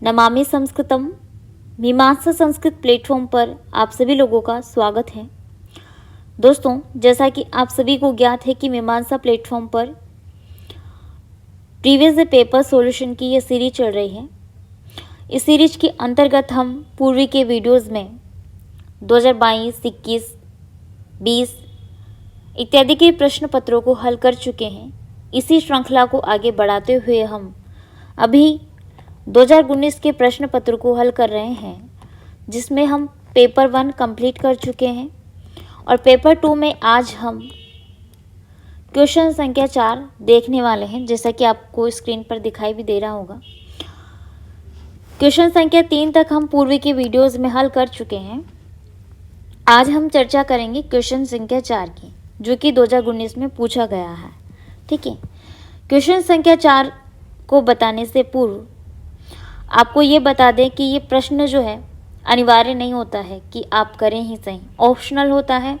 नमामि संस्कृतम मीमांसा संस्कृत प्लेटफॉर्म पर आप सभी लोगों का स्वागत है। दोस्तों, जैसा कि आप सभी को ज्ञात है कि मीमांसा प्लेटफॉर्म पर प्रीवियस पेपर सॉल्यूशन की ये सीरीज चल रही है। इस सीरीज के अंतर्गत हम पूर्व के वीडियोस में 2022, 21, 20 इत्यादि के प्रश्न पत्रों को हल कर चुके हैं। इसी श्रृंखला को आगे बढ़ाते हुए हम अभी 2019 के प्रश्न पत्र को हल कर रहे हैं, जिसमें हम पेपर 1 कंप्लीट कर चुके हैं और पेपर 2 में आज हम क्वेश्चन संख्या 4 देखने वाले हैं, जैसा कि आपको स्क्रीन पर दिखाई भी दे रहा होगा। क्वेश्चन संख्या 3 तक हम पूर्व के वीडियोस में हल कर चुके हैं। आज हम चर्चा करेंगे क्वेश्चन संख्या 4 की, जो कि 2019 में पूछा गया है। ठीक है, क्वेश्चन संख्या 4 को बताने से पूर्व आपको ये बता दें कि ये प्रश्न जो है अनिवार्य नहीं होता है कि आप करें ही सही, ऑप्शनल होता है।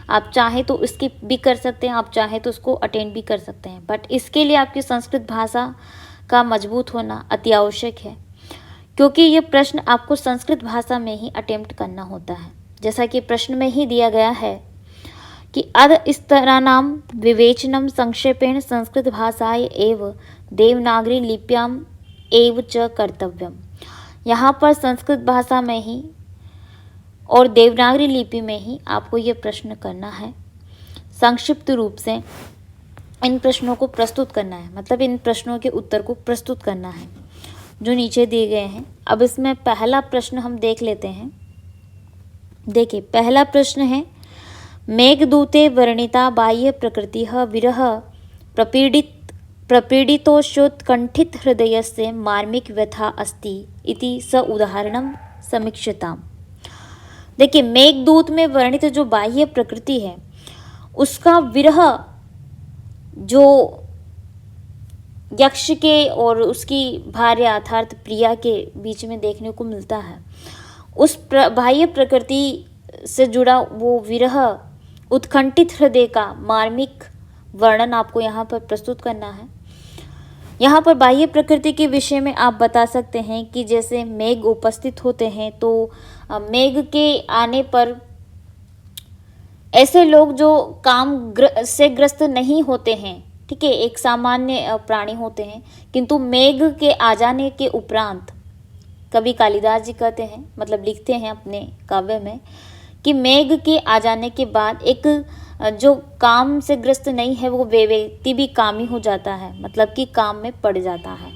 आप चाहें तो स्किप भी कर सकते हैं, आप चाहें तो उसको अटेंड भी कर सकते हैं, बट इसके लिए आपकी संस्कृत भाषा का मजबूत होना अति आवश्यक है, क्योंकि ये प्रश्न आपको संस्कृत भाषा में ही अटेम्प्ट करना होता है। जैसा कि प्रश्न में ही दिया गया है कि अधस्तराणां विवेचनम संक्षेपेण संस्कृत भाषाय एव देवनागरी लिप्याम एव च कर्तव्यम। यहाँ पर संस्कृत भाषा में ही और देवनागरी लिपि में ही आपको ये प्रश्न करना है। संक्षिप्त रूप से इन प्रश्नों को प्रस्तुत करना है, मतलब इन प्रश्नों के उत्तर को प्रस्तुत करना है जो नीचे दिए गए हैं। अब इसमें पहला प्रश्न हम देख लेते हैं। देखिए, पहला प्रश्न है, मेघदूते वर्णिता बाह्य प्रकृतिः विरह प्रपीडितोषोत्कण्ठित हृदयस्य मार्मिक व्यथा अस्ति इति स उदाहरणं समीक्षताम्। देखिए, मेघदूत में वर्णित जो बाह्य प्रकृति है उसका विरह जो यक्ष के और उसकी भार्य अर्थात प्रिया के बीच में देखने को मिलता है, उस बाह्य प्रकृति से जुड़ा वो विरह उत्कंठित हृदय का मार्मिक वर्णन आपको यहाँ पर प्रस्तुत करना है। यहाँ पर बाह्य प्रकृति के विषय में आप बता सकते हैं कि जैसे मेघ उपस्थित होते हैं तो मेघ के आने पर ऐसे लोग जो काम से ग्रस्त नहीं होते हैं, ठीक है, एक सामान्य प्राणी होते हैं, किंतु मेघ के आ जाने के उपरांत कवि कालिदास जी कहते हैं, मतलब लिखते हैं अपने काव्य में कि मेघ के आ जाने के बाद एक जो काम से ग्रस्त नहीं है वो व्यक्ति भी कामी हो जाता है, मतलब कि काम में पड़ जाता है।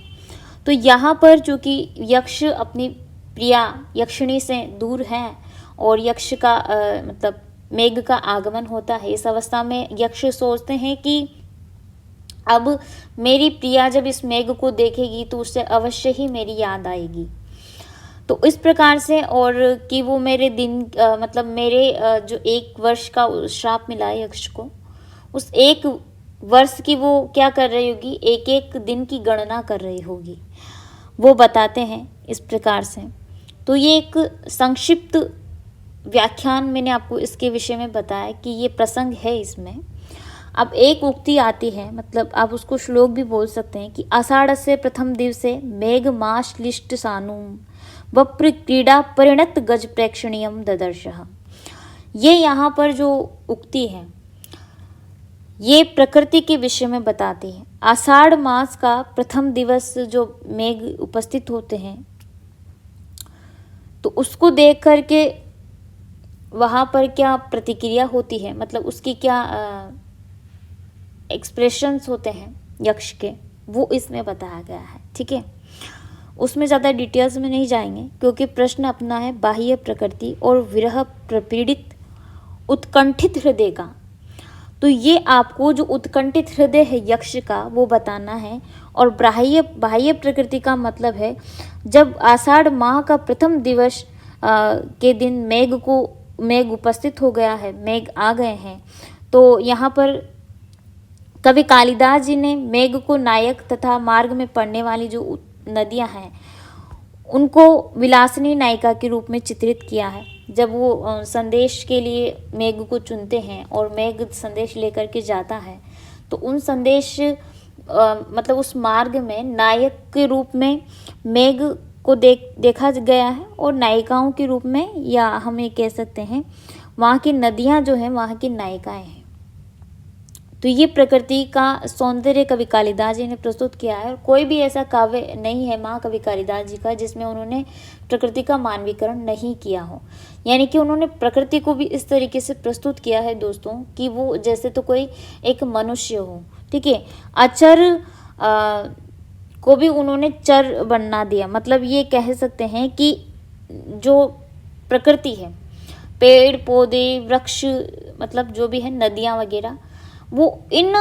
तो यहाँ पर चूँकि यक्ष अपनी प्रिया यक्षिणी से दूर हैं और यक्ष का मतलब मेघ का आगमन होता है, इस अवस्था में यक्ष सोचते हैं कि अब मेरी प्रिया जब इस मेघ को देखेगी तो उससे अवश्य ही मेरी याद आएगी। तो इस प्रकार से, और कि वो मेरे दिन मतलब मेरे जो 1 वर्ष का श्राप मिला है यक्ष को, उस 1 वर्ष की वो क्या कर रही होगी, एक एक दिन की गणना कर रही होगी, वो बताते हैं इस प्रकार से। तो ये एक संक्षिप्त व्याख्यान मैंने आपको इसके विषय में बताया कि ये प्रसंग है इसमें। अब एक उक्ति आती है, मतलब आप उसको श्लोक भी बोल सकते हैं कि आषाढ़स्य प्रथम दिवसे मेघ माश्लिष्ट सानुम वप्र क्रीड़ा परिणत गज प्रेक्षणीयम ददर्शः। ये यहाँ पर जो उक्ति है ये प्रकृति के विषय में बताती है। आषाढ़ मास का प्रथम दिवस जो मेघ उपस्थित होते हैं तो उसको देख करके वहाँ पर क्या प्रतिक्रिया होती है, मतलब उसकी क्या एक्सप्रेशंस होते हैं यक्ष के, वो इसमें बताया गया है। ठीक है, उसमें ज़्यादा डिटेल्स में नहीं जाएंगे क्योंकि प्रश्न अपना है बाह्य प्रकृति और विरह प्रपीड़ित उत्कंठित हृदय का। तो ये आपको जो उत्कंठित हृदय है यक्ष का वो बताना है, और बाह्य प्रकृति का मतलब है जब आषाढ़ माह का प्रथम दिवस के दिन मेघ उपस्थित हो गया है, मेघ आ गए हैं, तो यहाँ पर कवि कालिदास जी ने मेघ को नायक तथा मार्ग में पड़ने वाली जो नदियां हैं उनको विलासिनी नायिका के रूप में चित्रित किया है। जब वो संदेश के लिए मेघ को चुनते हैं और मेघ संदेश लेकर के जाता है तो उन संदेश मतलब उस मार्ग में नायक के रूप में मेघ को देखा गया है, और नायिकाओं के रूप में, या हम ये कह सकते हैं वहाँ की नदियाँ जो हैं वहाँ की नायिकाएं हैं। तो ये प्रकृति का सौंदर्य कवि कालिदास जी ने प्रस्तुत किया है, और कोई भी ऐसा काव्य नहीं है महाकवि कालिदास जी का जिसमें उन्होंने प्रकृति का मानवीकरण नहीं किया हो। यानी कि उन्होंने प्रकृति को भी इस तरीके से प्रस्तुत किया है दोस्तों कि वो जैसे तो कोई एक मनुष्य हो, ठीक है। अचर को भी उन्होंने चर बना दिया। मतलब ये कह सकते हैं कि जो प्रकृति है, पेड़ पौधे वृक्ष, मतलब जो भी है नदियाँ वगैरह, वो इन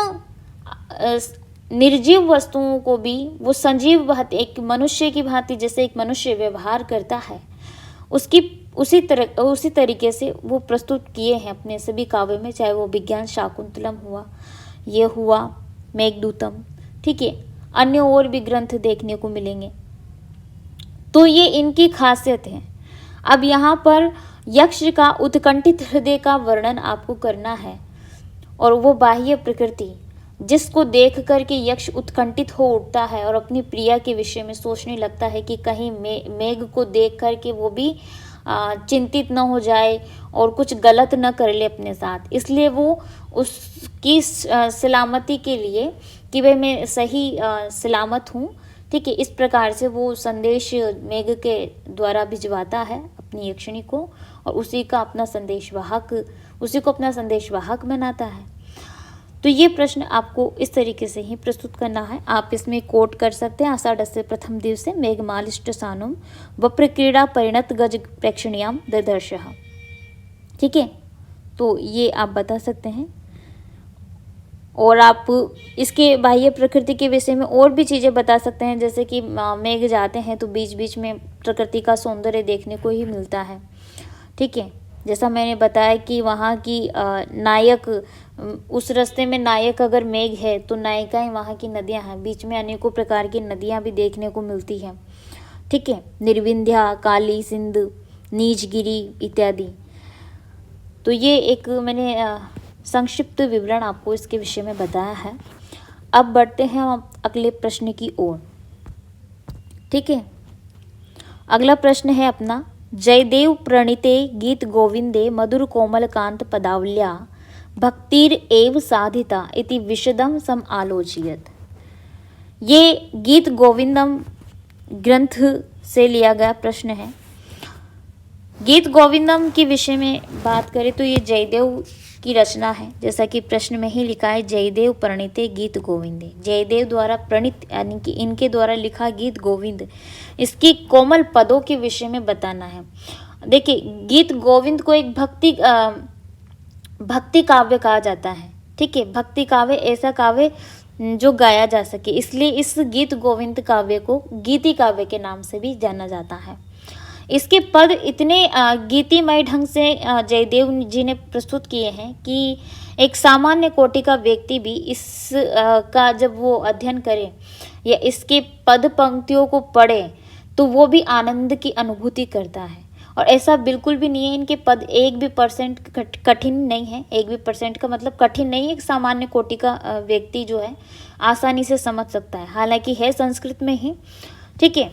निर्जीव वस्तुओं को भी वो संजीव भांति, एक मनुष्य की भांति जैसे एक मनुष्य व्यवहार करता है, उसकी उसी तरीके से वो प्रस्तुत किए हैं अपने सभी काव्य में। चाहे वो विज्ञान शाकुंतलम हुआ, ये हुआ मेघदूतम, ठीक है, अन्य और भी ग्रंथ देखने को मिलेंगे। तो ये इनकी खासियत है। अब यहाँ पर यक्ष का उत्कंठित हृदय का वर्णन आपको करना है, और वो बाह्य प्रकृति जिसको देख कर के यक्ष उत्कंठित हो उठता है और अपनी प्रिया के विषय में सोचने लगता है कि कहीं मेघ को देख कर के वो भी चिंतित न हो जाए और कुछ गलत न कर ले अपने साथ। इसलिए वो उसकी सलामती के लिए कि भाई मैं सही सलामत हूँ, ठीक है, इस प्रकार से वो संदेश मेघ के द्वारा भिजवाता है अपनी यक्षिणी को, और उसी को अपना संदेशवाहक बनाता है। तो ये प्रश्न आपको इस तरीके से ही प्रस्तुत करना है। आप इसमें कोट कर सकते हैं, आषाढ़स्य प्रथम दिवसे मेघमालिष्ट सानुम वप्र क्रीड़ा परिणत गज प्रेक्षणीयाम ददर्शः, ठीक है। तो ये आप बता सकते हैं, और आप इसके बाह्य प्रकृति के विषय में और भी चीज़ें बता सकते हैं, जैसे कि मेघ जाते हैं तो बीच बीच में प्रकृति का सौंदर्य देखने को ही मिलता है, ठीक है। जैसा मैंने बताया कि वहाँ की नायक, उस रास्ते में नायक अगर मेघ है तो नायिकाएं वहाँ की नदियाँ हैं, बीच में अनेकों प्रकार की नदियाँ भी देखने को मिलती हैं, ठीक है, निर्विंध्या, काली, सिंध, नीचगिरी इत्यादि। तो ये एक मैंने संक्षिप्त विवरण आपको इसके विषय में बताया है। अब बढ़ते हैं हम अगले प्रश्न की ओर, ठीक है। अगला प्रश्न है अपना, जयदेव प्रणीते गीत गोविंदे मधुर कोमल कांत पदावल्या भक्तिर एव साधिता इति विशदम सम आलोचयत। ये गीत गोविंदम ग्रंथ से लिया गया प्रश्न है। गीत गोविंदम के विषय में बात करें तो ये जयदेव की रचना है, जैसा कि प्रश्न में ही लिखा है, जयदेव प्रणीते गीत गोविंदे। जयदेव द्वारा प्रणीत यानी कि इनके द्वारा लिखा गीत गोविंद, इसकी कोमल पदों के विषय में बताना है। देखिए, गीत गोविंद को एक भक्ति काव्य कहा जाता है, ठीक है। भक्ति काव्य ऐसा काव्य जो गाया जा सके, इसलिए इस गीत गोविंद काव्य को गीति काव्य के नाम से भी जाना जाता है। इसके पद इतने गीतिमय ढंग से जयदेव जी ने प्रस्तुत किए हैं कि एक सामान्य कोटि का व्यक्ति भी इस का जब वो अध्ययन करे या इसके पद पंक्तियों को पढ़े तो वो भी आनंद की अनुभूति करता है। और ऐसा बिल्कुल भी नहीं है, इनके पद 1% कठिन नहीं है। 1% का मतलब कठिन नहीं है, एक सामान्य कोटि का व्यक्ति जो है आसानी से समझ सकता है, हालांकि है संस्कृत में ही, ठीक है।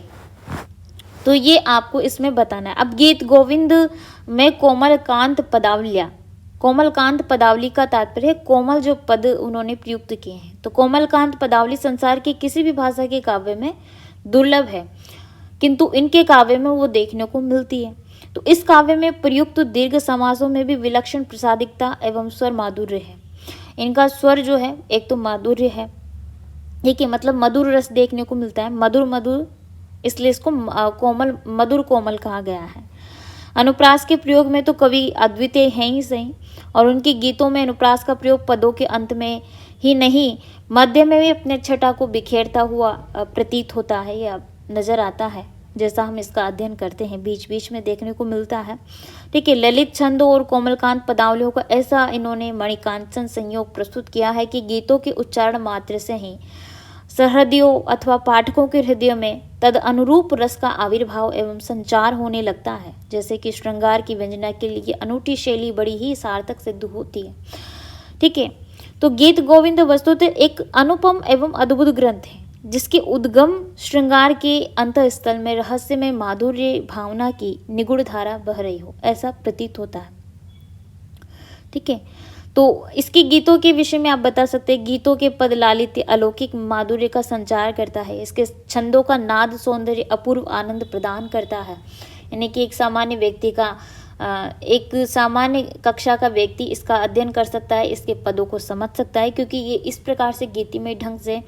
तो ये आपको इसमें बताना है। अब गीत गोविंद में कोमल कांत पदावलिया, कोमल कांत पदावली का तात्पर्य है कोमल जो पद उन्होंने प्रयुक्त किए हैं। तो कोमल कांत पदावली संसार के किसी भी भाषा के काव्य में दुर्लभ है, किंतु इनके काव्य में वो देखने को मिलती है। तो इस काव्य में प्रयुक्त दीर्घ समासों में भी विलक्षण प्रसादिकता एवं स्वर माधुर्य है। इनका स्वर जो है एक तो माधुर्य है, ठीक है, मतलब मधुर रस देखने को मिलता है, मधुर मधुर, इसलिए इसको कोमल मधुर कोमल कहा गया है। अनुप्रास के प्रयोग में तो कवि अद्वितीय हैं ही सही, और उनके गीतों में अनुप्रास का प्रयोग पदों के अंत में ही नहीं, मध्य में भी अपने छटा को बिखेरता हुआ प्रतीत होता है या नजर आता है, जैसा हम इसका अध्ययन करते हैं बीच बीच में देखने को मिलता है, ठीक है। ललित छंदों और कोमलकांत पदावलियों का ऐसा इन्होंने मणिकांचन संयोग प्रस्तुत किया है कि गीतों के उच्चारण मात्र से ही सहृदयों अथवा पाठकों के हृदय में तद अनुरूप रस का आविर्भाव एवं संचार होने लगता है। जैसे कि श्रृंगार की व्यंजना के लिए अनूठी शैली बड़ी ही सार्थक सिद्ध होती है, ठीक है। तो गीत गोविंद वस्तुतः एक अनुपम एवं अद्भुत ग्रंथ है, जिसके उद्गम श्रृंगार के अंतःस्थल में रहस्यमय माधुर्य भावना की निगूढ़ धारा बह रही हो, ऐसा प्रतीत होता है। ठीक है, तो इसके गीतों के विषय में आप बता सकते हैं, गीतों के पद लालित्य अलौकिक माधुर्य का संचार करता है, इसके छंदों का नाद सौंदर्य अपूर्व आनंद प्रदान करता है। यानी कि एक सामान्य व्यक्ति का एक सामान्य कक्षा का व्यक्ति इसका अध्ययन कर सकता है, इसके पदों को समझ सकता है, क्योंकि ये इस प्रकार से गीतिमय ढंग से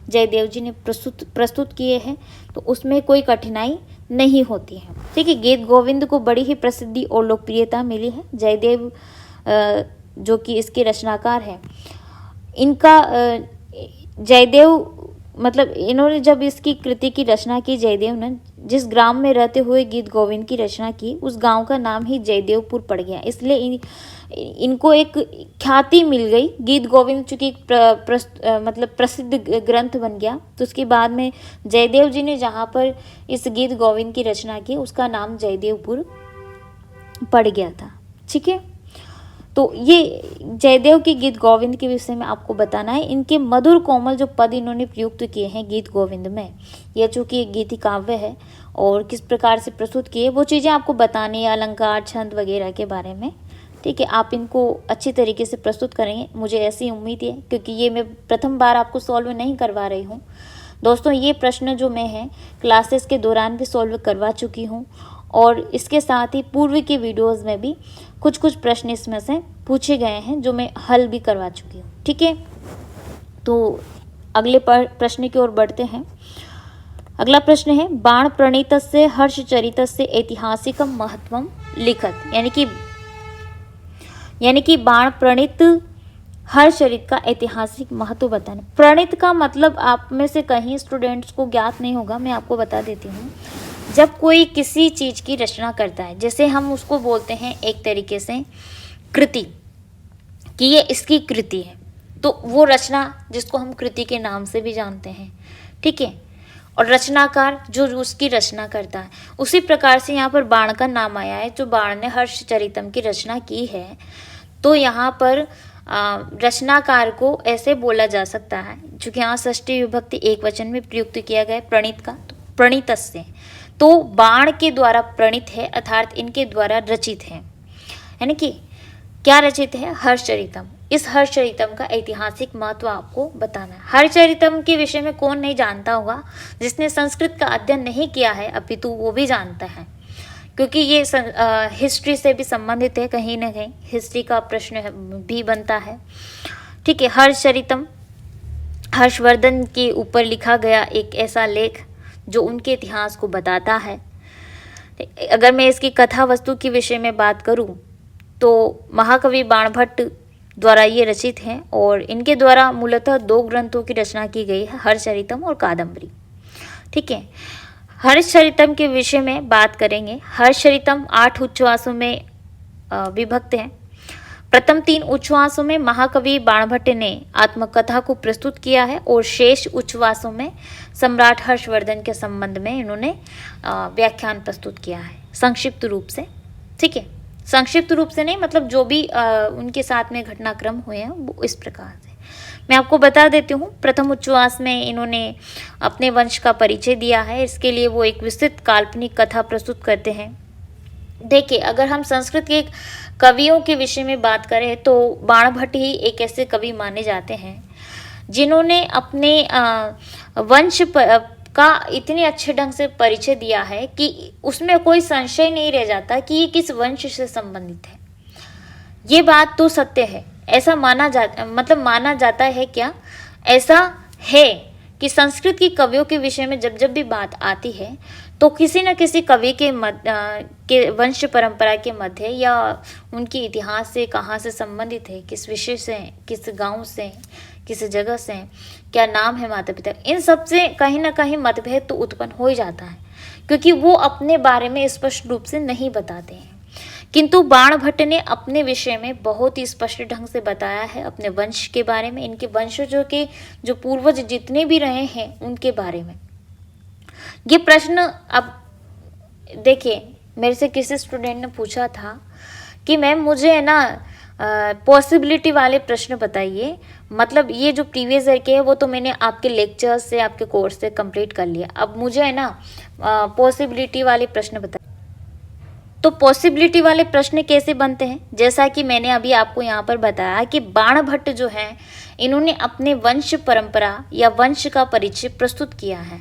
जयदेव जी ने प्रस्तुत किए हैं, तो उसमें कोई कठिनाई नहीं होती है। ठीक है, गीत गोविंद को बड़ी ही प्रसिद्धि और लोकप्रियता मिली है। जयदेव जो कि इसके रचनाकार हैं, इनका जयदेव मतलब इन्होंने जब इसकी कृति की रचना की, जयदेव ने जिस ग्राम में रहते हुए गीत गोविंद की रचना की, उस गांव का नाम ही जयदेवपुर पड़ गया, इसलिए इनको एक ख्याति मिल गई। गीत गोविंद चूँकि मतलब प्रसिद्ध ग्रंथ बन गया, तो उसके बाद में जयदेव जी ने जहाँ पर इस गीत गोविंद की रचना की, उसका नाम जयदेवपुर पड़ गया था। ठीक है, तो ये जयदेव के गीत गोविंद के विषय में आपको बताना है। इनके मधुर कोमल जो पद इन्होंने प्रयुक्त किए हैं गीत गोविंद में, यह चूँकि एक गीति काव्य है और किस प्रकार से प्रस्तुत किए वो चीज़ें आपको बतानी है, अलंकार छंद वगैरह के बारे में। ठीक है, आप इनको अच्छी तरीके से प्रस्तुत करेंगे, मुझे ऐसी उम्मीद है, क्योंकि ये मैं प्रथम बार आपको सॉल्व नहीं करवा रही हूँ दोस्तों। ये प्रश्न जो मैं हैं क्लासेस के दौरान भी सॉल्व करवा चुकी हूँ, और इसके साथ ही पूर्व के वीडियोज़ में भी कुछ प्रश्न इसमें से पूछे गए हैं जो मैं हल भी करवा चुकी हूँ। ठीक है, तो अगले प्रश्न की ओर बढ़ते हैं। अगला प्रश्न है, बाण प्रणीतस्य हर्षचरितस्य ऐतिहासिकं महत्वं लिखत। यानी कि बाण प्रणीत हर्षचरित का ऐतिहासिक महत्व बताना। प्रणीत का मतलब आप में से कहीं स्टूडेंट्स को ज्ञात नहीं होगा, मैं आपको बता देती हूँ। जब कोई किसी चीज़ की रचना करता है, जैसे हम उसको बोलते हैं एक तरीके से कृति, कि ये इसकी कृति है, तो वो रचना जिसको हम कृति के नाम से भी जानते हैं। ठीक है, और रचनाकार जो उसकी रचना करता है, उसी प्रकार से यहाँ पर बाण का नाम आया है। जो बाण ने हर्षचरितम की रचना की है, तो यहाँ पर रचनाकार को ऐसे बोला जा सकता है, चूँकि यहाँ षष्ठी विभक्ति एक वचन में प्रयुक्त किया गया है प्रणीत का, तो प्रणीतस्य, तो बाण के द्वारा प्रणीत है, अर्थात इनके द्वारा रचित है। यानी कि क्या रचित है? हर्षचरितम। इस हर्षचरितम का ऐतिहासिक महत्व आपको बताना है। हर्षचरितम के विषय में कौन नहीं जानता होगा, जिसने संस्कृत का अध्ययन नहीं किया है अपितु वो भी जानता है, क्योंकि ये हिस्ट्री से भी संबंधित है, कहीं ना कहीं हिस्ट्री का प्रश्न भी बनता है। ठीक है, हर्षचरितम हर्षवर्धन के ऊपर लिखा गया एक ऐसा लेख जो उनके इतिहास को बताता है। अगर मैं इसकी कथा वस्तु के विषय में बात करूं, तो महाकवि बाणभट्ट द्वारा ये रचित हैं, और इनके द्वारा मूलतः 2 ग्रंथों की रचना की गई है, हर्षचरितम और कादम्बरी। ठीक है, हर्षचरितम के विषय में बात करेंगे। हर्षचरितम 8 उच्छ्वासों में विभक्त है। प्रथम 3 उच्छ्वासों में महाकवि बाणभट्ट ने आत्मकथा को प्रस्तुत किया है, और शेष उच्छ्वासों में सम्राट हर्षवर्धन के संबंध में इन्होंने व्याख्यान प्रस्तुत किया है, संक्षिप्त रूप से। ठीक है, संक्षिप्त रूप से नहीं, मतलब जो भी उनके साथ में घटनाक्रम हुए हैं वो इस प्रकार से मैं आपको बता देती हूँ। प्रथम उच्छ्वास में इन्होंने अपने वंश का परिचय दिया है, इसके लिए वो एक विस्तृत काल्पनिक कथा प्रस्तुत करते हैं। देखिए, अगर हम संस्कृत के कवियों के विषय में बात करें तो बाणभट्ट ही एक ऐसे कवि माने जाते हैं जिन्होंने अपने वंश का इतने अच्छे ढंग से परिचय दिया है कि उसमें कोई संशय नहीं रह जाता कि ये किस वंश से संबंधित है। ये बात तो सत्य है, ऐसा माना जाता है। क्या ऐसा है कि संस्कृत की कवियों के विषय में जब भी बात आती है तो किसी न किसी कवि के वंश परंपरा के मध्य या उनके इतिहास से कहाँ से संबंधित है, किस विषय से, किस गांव से, किस जगह से, क्या नाम है माता पिता, इन सब से कहीं ना कहीं मतभेद तो उत्पन्न हो ही जाता है, क्योंकि वो अपने बारे में स्पष्ट रूप से नहीं बताते हैं। किंतु बाणभट्ट ने अपने विषय में बहुत ही स्पष्ट ढंग से बताया है अपने वंश के बारे में, इनके वंशजों के जो पूर्वज जितने भी रहे हैं उनके बारे में। ये प्रश्न अब देखिए, मेरे से किसी स्टूडेंट ने पूछा था कि मैम मुझे है ना पॉसिबिलिटी वाले प्रश्न बताइए। मतलब ये जो प्रीवियस ईयर के है वो तो मैंने आपके लेक्चर्स से, आपके कोर्स से कंप्लीट कर लिया। अब मुझे है ना पॉसिबिलिटी वाले प्रश्न बताइए। तो पॉसिबिलिटी वाले प्रश्न कैसे बनते हैं, जैसा कि मैंने अभी आपको यहाँ पर बताया कि बाणभट्ट जो है इन्होंने अपने वंश परंपरा या वंश का परिचय प्रस्तुत किया है।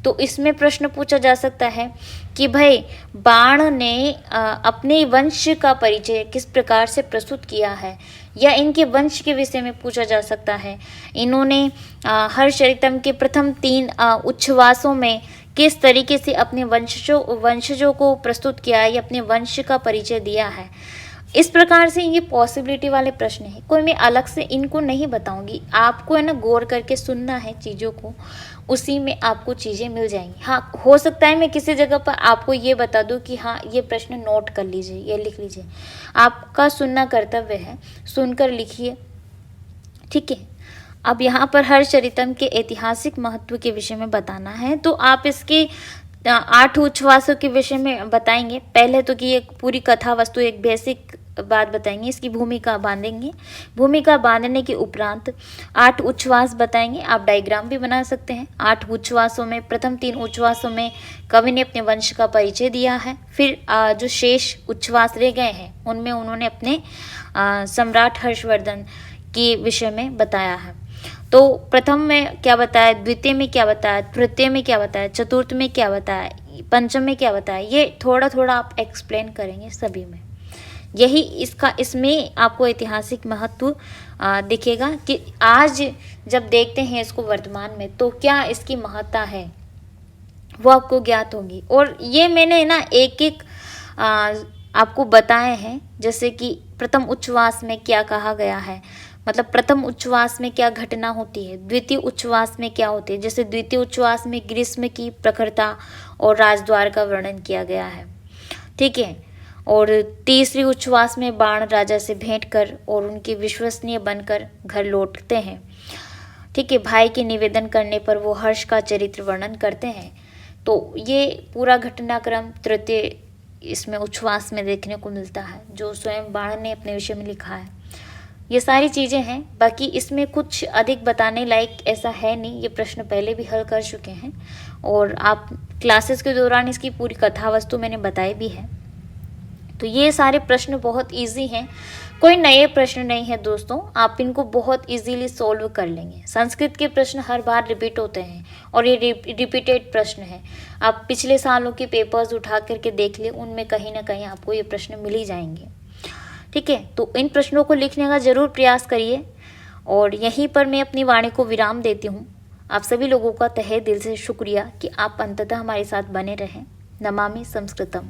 तो इसमें प्रश्न पूछा जा सकता है कि भाई बाण ने अपने वंश का परिचय किस प्रकार से प्रस्तुत किया है, या इनके वंश के विषय में पूछा जा सकता है। इन्होंने हर्षचरितम के प्रथम 3 उच्छ्वासों में किस तरीके से अपने वंशजों को प्रस्तुत किया है या अपने वंश का परिचय दिया है। इस प्रकार से ये पॉसिबिलिटी वाले प्रश्न हैं। कोई मैं अलग से इनको नहीं बताऊंगी, आपको है ना गौर करके सुनना है चीज़ों को, उसी में आपको चीज़ें मिल जाएंगी। हाँ, हो सकता है मैं किसी जगह पर आपको ये बता दूं कि हाँ ये प्रश्न नोट कर लीजिए, ये लिख लीजिए। आपका सुनना कर्तव्य है, सुनकर लिखिए, ठीक है। अब यहाँ पर हर्षचरितम के ऐतिहासिक महत्व के विषय में बताना है, तो आप इसके 8 उच्छ्वासों के विषय में बताएंगे। पहले तो कि एक पूरी कथा वस्तु, एक बेसिक बात बताएंगे, इसकी भूमिका बांधेंगे। भूमिका बांधने के उपरांत 8 उच्छ्वास बताएंगे। आप डायग्राम भी बना सकते हैं। 8 उच्छ्वासों में प्रथम 3 उच्छ्वासों में कवि ने अपने वंश का परिचय दिया है। फिर जो शेष उच्छ्वास रह गए हैं उनमें उन्होंने अपने सम्राट हर्षवर्धन के विषय में बताया है। तो प्रथम में क्या बताया, द्वितीय में क्या बताया, तृतीय में क्या बताया, चतुर्थ में क्या बताया, पंचम में क्या बताया, ये थोड़ा थोड़ा आप एक्सप्लेन करेंगे सभी में। यही इसमें आपको ऐतिहासिक महत्व दिखेगा कि आज जब देखते हैं इसको वर्तमान में तो क्या इसकी महत्ता है वो आपको ज्ञात होगी। और ये मैंने ना एक एक आपको बताए हैं, जैसे कि प्रथम उच्छ्वास में क्या कहा गया है, मतलब प्रथम उच्छ्वास में क्या घटना होती है, द्वितीय उच्छ्वास में क्या होती है। जैसे द्वितीय उच्छ्वास में ग्रीष्म की प्रखरता और राजद्वार का वर्णन किया गया है, ठीक है। और तीसरी उच्छ्वास में बाण राजा से भेंट कर और उनके विश्वसनीय बनकर घर लौटते हैं, ठीक है। भाई के निवेदन करने पर वो हर्ष का चरित्र वर्णन करते हैं। तो ये पूरा घटनाक्रम तृतीय इसमें उच्छ्वास में देखने को मिलता है, जो स्वयं बाण ने अपने विषय में लिखा है। ये सारी चीज़ें हैं। बाकी इसमें कुछ अधिक बताने लायक ऐसा है नहीं, ये प्रश्न पहले भी हल कर चुके हैं और आप क्लासेस के दौरान इसकी पूरी कथा वस्तु मैंने बताई भी है। तो ये सारे प्रश्न बहुत इजी हैं, कोई नए प्रश्न नहीं है दोस्तों, आप इनको बहुत इजीली सॉल्व कर लेंगे। संस्कृत के प्रश्न हर बार रिपीट होते हैं और ये रिपीटेड प्रश्न हैं। आप पिछले सालों के पेपर्स उठा करके देख लें, उनमें कहीं ना कहीं आपको ये प्रश्न मिल ही जाएंगे, ठीक है। तो इन प्रश्नों को लिखने का ज़रूर प्रयास करिए और यहीं पर मैं अपनी वाणी को विराम देती हूँ। आप सभी लोगों का तहे दिल से शुक्रिया कि आप अंततः हमारे साथ बने रहें। नमामि संस्कृतम।